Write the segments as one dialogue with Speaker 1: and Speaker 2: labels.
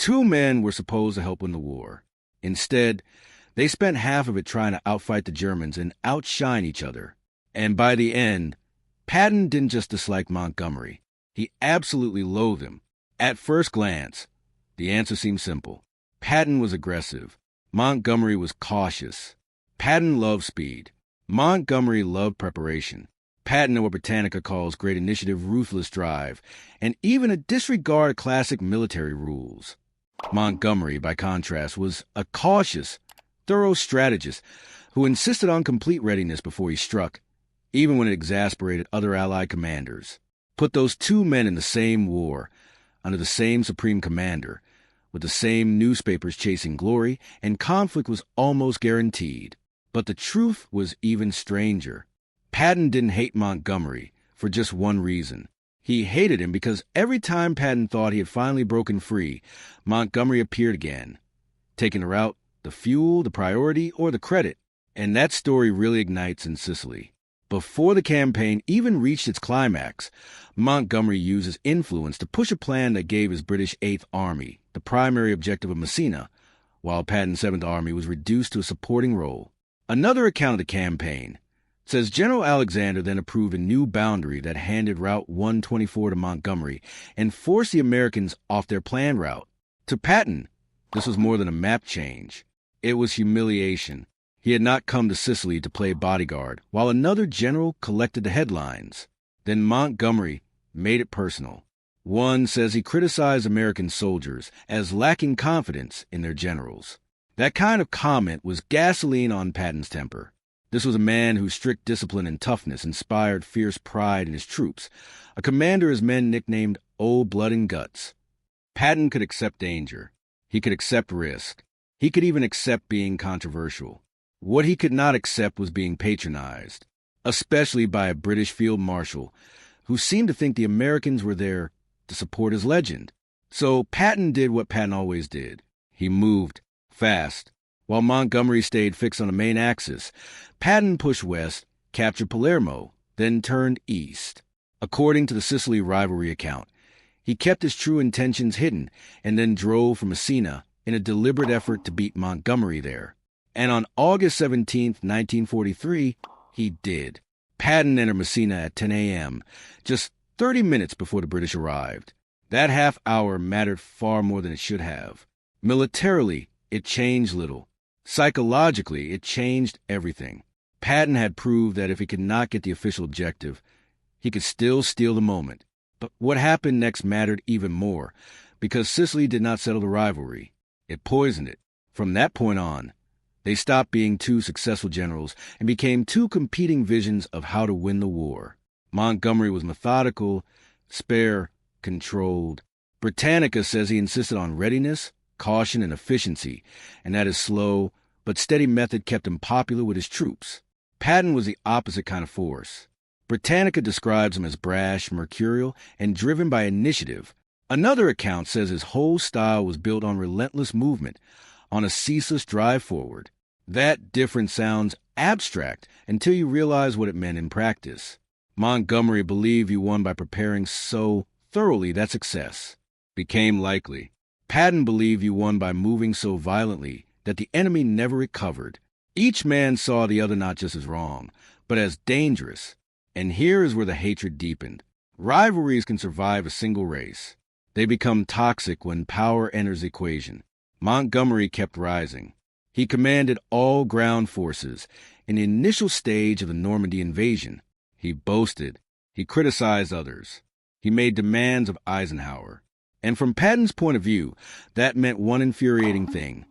Speaker 1: Two men were supposed to help win the war. Instead, they spent half of it trying to outfight the Germans and outshine each other. And by the end, Patton didn't just dislike Montgomery. He absolutely loathed him. At first glance, the answer seemed simple. Patton was aggressive. Montgomery was cautious. Patton loved speed. Montgomery loved preparation. Patton knew what Britannica calls great initiative, ruthless drive, and even a disregard of classic military rules. Montgomery, by contrast, was a cautious, thorough strategist who insisted on complete readiness before he struck, even when it exasperated other Allied commanders. Put those two men in the same war, under the same supreme commander, with the same newspapers chasing glory, and conflict was almost guaranteed. But the truth was even stranger. Patton didn't hate Montgomery for just one reason. He hated him because every time Patton thought he had finally broken free, Montgomery appeared again, taking the route, the fuel, the priority, or the credit. And that story really ignites in Sicily. Before the campaign even reached its climax, Montgomery used his influence to push a plan that gave his British Eighth Army the primary objective of Messina, while Patton's Seventh Army was reduced to a supporting role. Another account of the campaign says General Alexander then approved a new boundary that handed Route 124 to Montgomery and forced the Americans off their planned route. To Patton, this was more than a map change. It was humiliation. He had not come to Sicily to play bodyguard, while another general collected the headlines. Then Montgomery made it personal. One says he criticized American soldiers as lacking confidence in their generals. That kind of comment was gasoline on Patton's temper. This was a man whose strict discipline and toughness inspired fierce pride in his troops, a commander his men nicknamed Old Blood and Guts. Patton could accept danger. He could accept risk. He could even accept being controversial. What he could not accept was being patronized, especially by a British field marshal who seemed to think the Americans were there to support his legend. So Patton did what Patton always did. He moved fast. While Montgomery stayed fixed on the main axis, Patton pushed west, captured Palermo, then turned east. According to the Sicily Rivalry account, he kept his true intentions hidden and then drove from Messina in a deliberate effort to beat Montgomery there. And on August 17, 1943, he did. Patton entered Messina at 10 a.m., just 30 minutes before the British arrived. That half hour mattered far more than it should have. Militarily, it changed little. Psychologically, it changed everything. Patton had proved that if he could not get the official objective, he could still steal the moment. But what happened next mattered even more, because Sicily did not settle the rivalry. It poisoned it. From that point on, they stopped being two successful generals and became two competing visions of how to win the war. Montgomery was methodical, spare, controlled. Britannica says he insisted on readiness, caution, and efficiency, and that his slow but steady method kept him popular with his troops. Patton was the opposite kind of force. Britannica describes him as brash, mercurial, and driven by initiative. Another account says his whole style was built on relentless movement, on a ceaseless drive forward. That difference sounds abstract until you realize what it meant in practice. Montgomery believed he won by preparing so thoroughly that success became likely. Patton believed he won by moving so violently that the enemy never recovered. Each man saw the other not just as wrong, but as dangerous. And here is where the hatred deepened. Rivalries can survive a single race. They become toxic when power enters the equation. Montgomery kept rising. He commanded all ground forces in the initial stage of the Normandy invasion. He boasted. He criticized others. He made demands of Eisenhower. And from Patton's point of view, that meant one infuriating thing.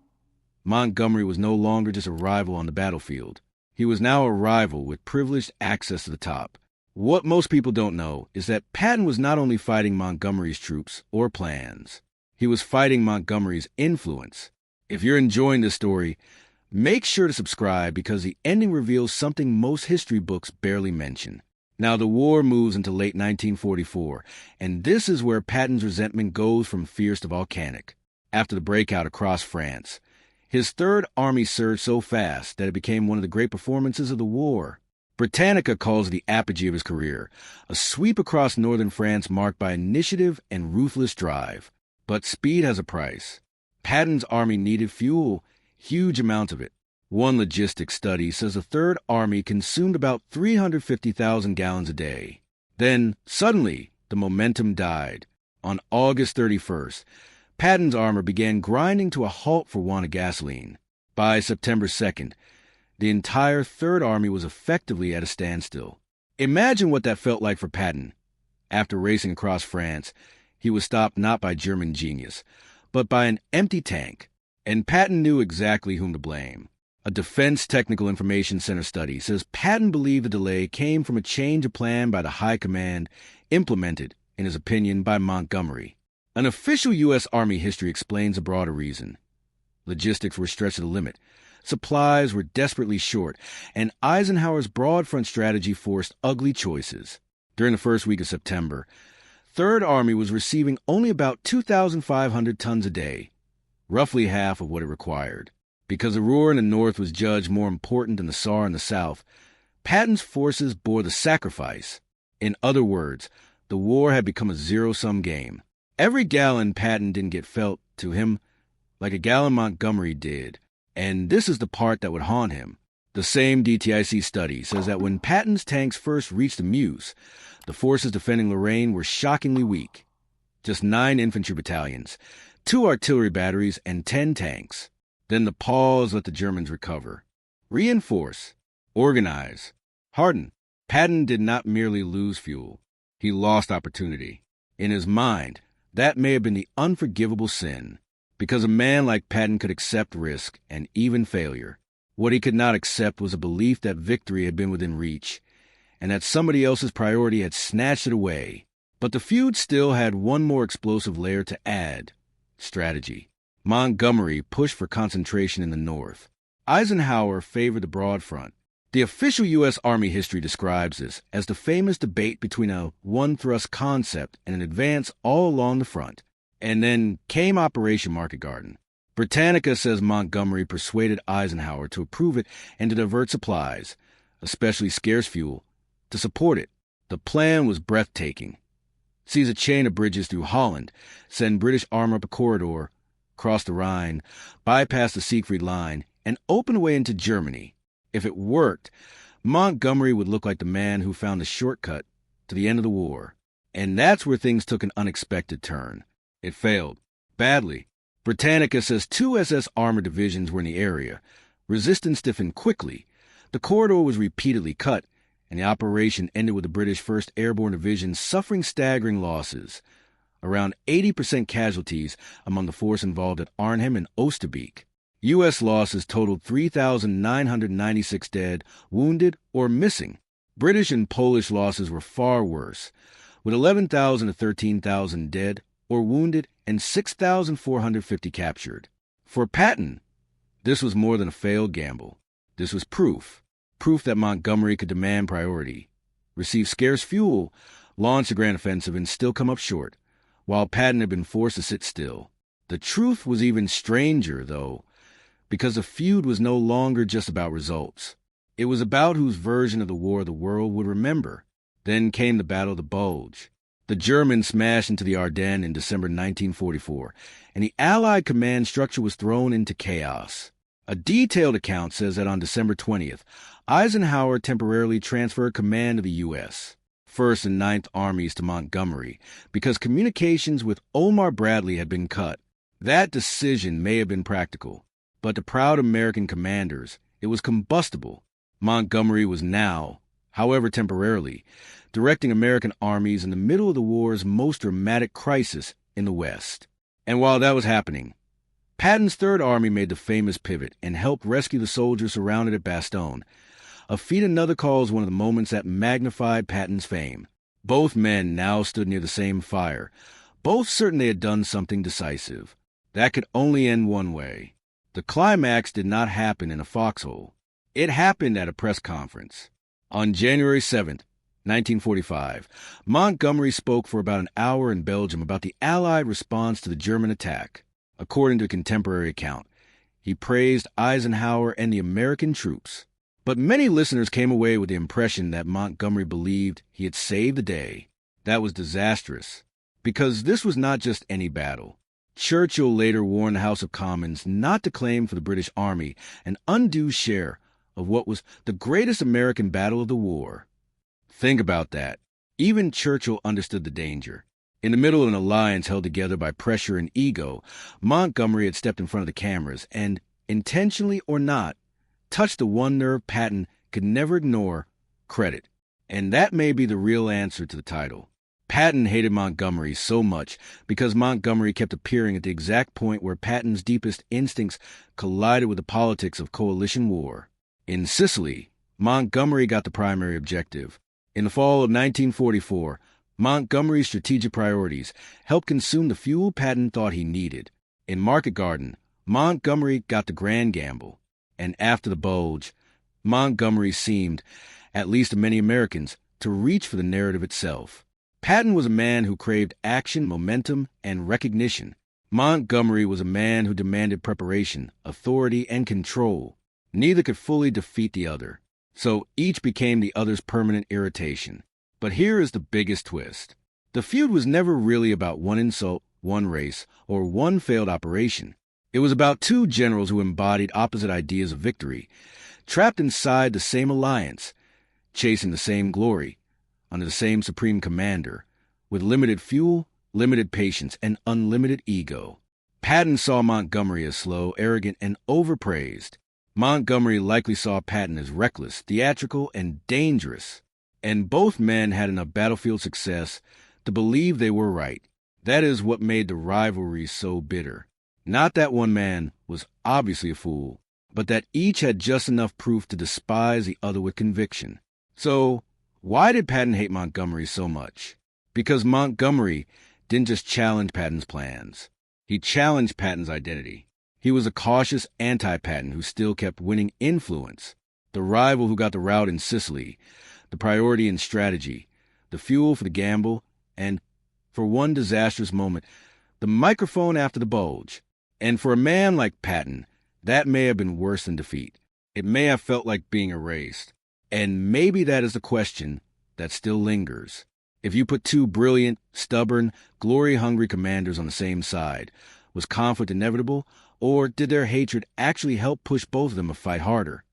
Speaker 1: Montgomery was no longer just a rival on the battlefield. He was now a rival with privileged access to the top. What most people don't know is that Patton was not only fighting Montgomery's troops or plans. He was fighting Montgomery's influence. If you're enjoying this story, make sure to subscribe because the ending reveals something most history books barely mention. Now, the war moves into late 1944, and this is where Patton's resentment goes from fierce to volcanic. After the breakout across France, his Third Army surged so fast that it became one of the great performances of the war. Britannica calls it the apogee of his career, a sweep across northern France marked by initiative and ruthless drive. But speed has a price. Patton's army needed fuel, huge amounts of it. One logistics study says the Third Army consumed about 350,000 gallons a day. Then, suddenly, the momentum died. On August 31st, Patton's armor began grinding to a halt for want of gasoline. By September 2nd, the entire Third Army was effectively at a standstill. Imagine what that felt like for Patton. After racing across France, he was stopped not by German genius, but by an empty tank, and Patton knew exactly whom to blame. A Defense Technical Information Center study says Patton believed the delay came from a change of plan by the High Command, implemented, in his opinion, by Montgomery. An official U.S. Army history explains a broader reason. Logistics were stretched to the limit. Supplies were desperately short, and Eisenhower's broad front strategy forced ugly choices. During the first week of September, Third Army was receiving only about 2,500 tons a day, roughly half of what it required. Because the Ruhr in the north was judged more important than the Saar in the south, Patton's forces bore the sacrifice. In other words, the war had become a zero-sum game. Every gallon Patton didn't get felt, to him, like a gallon Montgomery did, and this is the part that would haunt him. The same DTIC study says that when Patton's tanks first reached the Meuse, the forces defending Lorraine were shockingly weak. Just 9 infantry battalions, 2 artillery batteries, and 10 tanks. Then the pause let the Germans recover. Reinforce, organize, harden. Patton did not merely lose fuel. He lost opportunity. In his mind, that may have been the unforgivable sin, because a man like Patton could accept risk and even failure. What he could not accept was a belief that victory had been within reach, and that somebody else's priority had snatched it away. But the feud still had one more explosive layer to add: strategy. Montgomery pushed for concentration in the north. Eisenhower favored the broad front. The official U.S. Army history describes this as the famous debate between a one-thrust concept and an advance all along the front. And then came Operation Market Garden. Britannica says Montgomery persuaded Eisenhower to approve it and to divert supplies, especially scarce fuel, to support it. The plan was breathtaking. Seize a chain of bridges through Holland, send British armor up a corridor, cross the Rhine, bypass the Siegfried Line, and open a way into Germany. If it worked, Montgomery would look like the man who found the shortcut to the end of the war. And that's where things took an unexpected turn. It failed. Badly. Britannica says 2 SS armor divisions were in the area. Resistance stiffened quickly. The corridor was repeatedly cut, and the operation ended with the British 1st Airborne Division suffering staggering losses. Around 80% casualties among the force involved at Arnhem and Oosterbeek. U.S. losses totaled 3,996 dead, wounded, or missing. British and Polish losses were far worse, with 11,000 to 13,000 dead or wounded and 6,450 captured. For Patton, this was more than a failed gamble. This was proof that Montgomery could demand priority, receive scarce fuel, launch a grand offensive, and still come up short, while Patton had been forced to sit still. The truth was even stranger, though, because the feud was no longer just about results. It was about whose version of the war the world would remember. Then came the Battle of the Bulge. The Germans smashed into the Ardennes in December 1944, and the Allied command structure was thrown into chaos. A detailed account says that on December 20th, Eisenhower temporarily transferred command of the U.S. 1st and 9th Armies to Montgomery because communications with Omar Bradley had been cut. That decision may have been practical, but to proud American commanders, it was combustible. Montgomery was now, however temporarily, directing American armies in the middle of the war's most dramatic crisis in the West. And while that was happening, Patton's Third Army made the famous pivot and helped rescue the soldiers surrounded at Bastogne, a feat another calls one of the moments that magnified Patton's fame. Both men now stood near the same fire, both certain they had done something decisive. That could only end one way. The climax did not happen in a foxhole. It happened at a press conference. On January 7th, 1945, Montgomery spoke for about an hour in Belgium about the Allied response to the German attack. According to a contemporary account, he praised Eisenhower and the American troops. But many listeners came away with the impression that Montgomery believed he had saved the day. That was disastrous, because this was not just any battle. Churchill later warned the House of Commons not to claim for the British Army an undue share of what was the greatest American battle of the war. Think about that. Even Churchill understood the danger. In the middle of an alliance held together by pressure and ego, Montgomery had stepped in front of the cameras and, intentionally or not, touched the one nerve Patton could never ignore: credit. And that may be the real answer to the title. Patton hated Montgomery so much because Montgomery kept appearing at the exact point where Patton's deepest instincts collided with the politics of coalition war. In Sicily, Montgomery got the primary objective. In the fall of 1944, Montgomery's strategic priorities helped consume the fuel Patton thought he needed. In Market Garden, Montgomery got the grand gamble. And after the Bulge, Montgomery seemed, at least to many Americans, to reach for the narrative itself. Patton was a man who craved action, momentum, and recognition. Montgomery was a man who demanded preparation, authority, and control. Neither could fully defeat the other, so each became the other's permanent irritation. But here is the biggest twist. The feud was never really about one insult, one race, or one failed operation. It was about two generals who embodied opposite ideas of victory, trapped inside the same alliance, chasing the same glory, under the same supreme commander, with limited fuel, limited patience, and unlimited ego. Patton saw Montgomery as slow, arrogant, and overpraised. Montgomery likely saw Patton as reckless, theatrical, and dangerous. And both men had enough battlefield success to believe they were right. That is what made the rivalry so bitter. Not that one man was obviously a fool, but that each had just enough proof to despise the other with conviction. So, why did Patton hate Montgomery so much? Because Montgomery didn't just challenge Patton's plans. He challenged Patton's identity. He was a cautious anti-Patton who still kept winning influence. The rival who got the rout in Sicily, the priority in strategy, the fuel for the gamble, and, for one disastrous moment, the microphone after the Bulge. And for a man like Patton, that may have been worse than defeat. It may have felt like being erased. And maybe that is the question that still lingers. If you put two brilliant, stubborn, glory-hungry commanders on the same side, was conflict inevitable, or did their hatred actually help push both of them to fight harder?